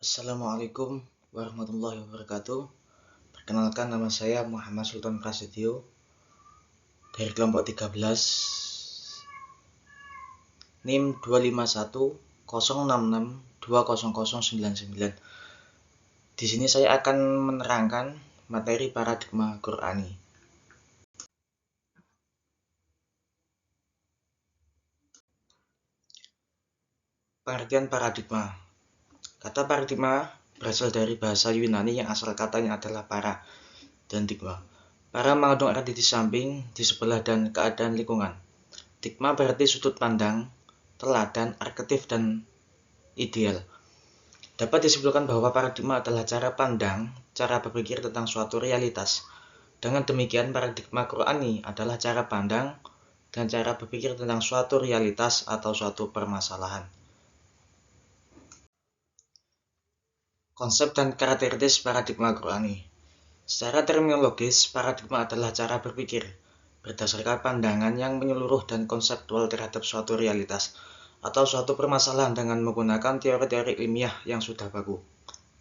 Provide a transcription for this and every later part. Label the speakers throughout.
Speaker 1: Assalamualaikum warahmatullahi wabarakatuh. Perkenalkan, nama saya Muhammad Sultan Prasetyo dari kelompok 13 NIM 25106620099. Di sini saya akan menerangkan materi paradigma Qur'ani. Pengertian paradigma. Kata paradigma berasal dari bahasa Yunani yang asal katanya adalah para dan digma. Para mengandung arti di samping, di sebelah, dan keadaan lingkungan. Digma berarti sudut pandang, teladan, arketif, dan ideal. Dapat disimpulkan bahwa paradigma adalah cara pandang, cara berpikir tentang suatu realitas. Dengan demikian, paradigma Qur'ani adalah cara pandang dan cara berpikir tentang suatu realitas atau suatu permasalahan. Konsep dan karakteristik paradigma Qur'ani. Secara terminologis, paradigma adalah cara berpikir berdasarkan pandangan yang menyeluruh dan konseptual terhadap suatu realitas atau suatu permasalahan dengan menggunakan teori-teori ilmiah yang sudah baku,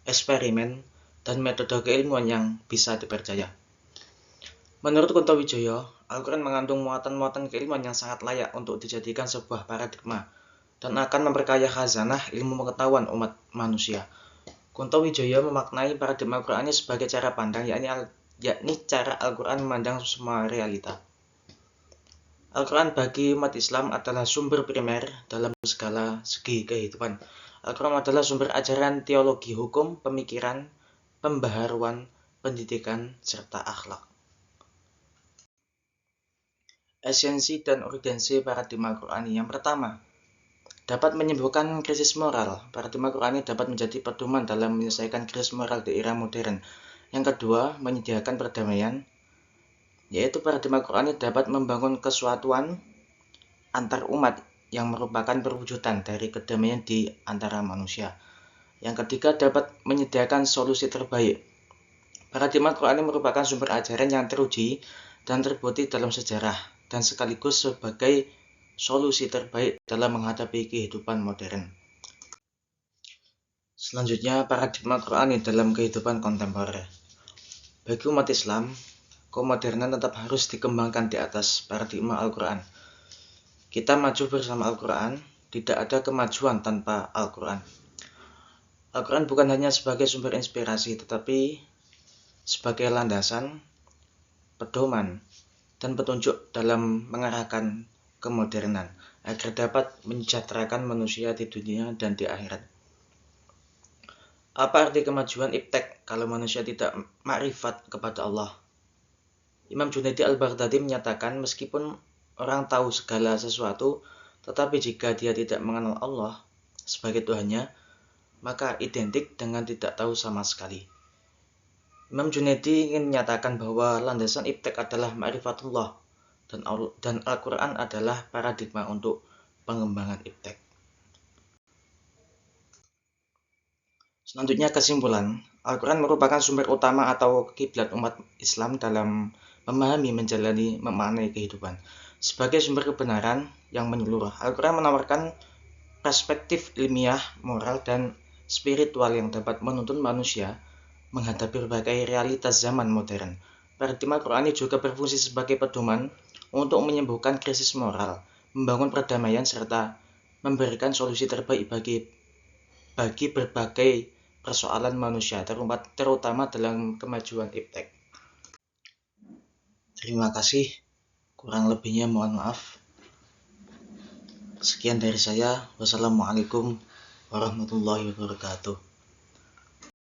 Speaker 1: eksperimen, dan metode keilmuan yang bisa dipercaya. Menurut Kunto Wijoyo, Al-Quran mengandung muatan-muatan keilmuan yang sangat layak untuk dijadikan sebuah paradigma dan akan memperkaya khazanah ilmu pengetahuan umat manusia. Kunto Wijoyo memaknai paradigma Qur'ani sebagai cara pandang, yakni cara Al-Quran memandang semua realita. Al-Quran bagi umat Islam adalah sumber primer dalam segala segi kehidupan. Al-Quran adalah sumber ajaran teologi, hukum, pemikiran, pembaharuan, pendidikan, serta akhlak. Esensi dan urgensi paradigma Qur'ani. Yang pertama, dapat menyembuhkan krisis moral. Paradigma Qur'ani dapat menjadi pedoman dalam menyelesaikan krisis moral di era modern. Yang kedua, menyediakan perdamaian, yaitu paradigma Qur'ani dapat membangun kesatuan antar umat yang merupakan perwujudan dari kedamaian di antara manusia. Yang ketiga, dapat menyediakan solusi terbaik. Paradigma Qur'ani merupakan sumber ajaran yang teruji dan terbukti dalam sejarah dan sekaligus sebagai solusi terbaik dalam menghadapi kehidupan modern. Selanjutnya, paradigma Qur'ani dalam kehidupan kontemporer. Bagi umat Islam, kemodernan tetap harus dikembangkan di atas paradigma Al-Quran. Kita maju bersama Al-Quran, tidak ada kemajuan tanpa Al-Quran. Al-Quran bukan hanya sebagai sumber inspirasi, tetapi sebagai landasan, pedoman, dan petunjuk dalam mengarahkan kemodernan agar dapat mensejahterakan manusia di dunia dan di akhirat. Apa arti kemajuan iptek kalau manusia tidak makrifat kepada Allah? Imam Junaidi Al-Baghdadi menyatakan, meskipun orang tahu segala sesuatu, tetapi jika dia tidak mengenal Allah sebagai Tuhannya, maka identik dengan tidak tahu sama sekali. Imam Junaidi ingin menyatakan bahwa landasan iptek adalah ma'rifatullah dan Al-Quran adalah paradigma untuk pengembangan iptek. Selanjutnya, kesimpulan. Al-Quran merupakan sumber utama atau kiblat umat Islam dalam memahami, menjalani, memaknai kehidupan. Sebagai sumber kebenaran yang menyeluruh, Al-Quran menawarkan perspektif ilmiah, moral, dan spiritual yang dapat menuntun manusia menghadapi berbagai realitas zaman modern. Paradigma Qur'ani juga berfungsi sebagai pedoman untuk menyembuhkan krisis moral, membangun perdamaian, serta memberikan solusi terbaik bagi berbagai persoalan manusia, terutama dalam kemajuan iptek. Terima kasih, kurang lebihnya mohon maaf. Sekian dari saya. Wassalamualaikum warahmatullahi wabarakatuh.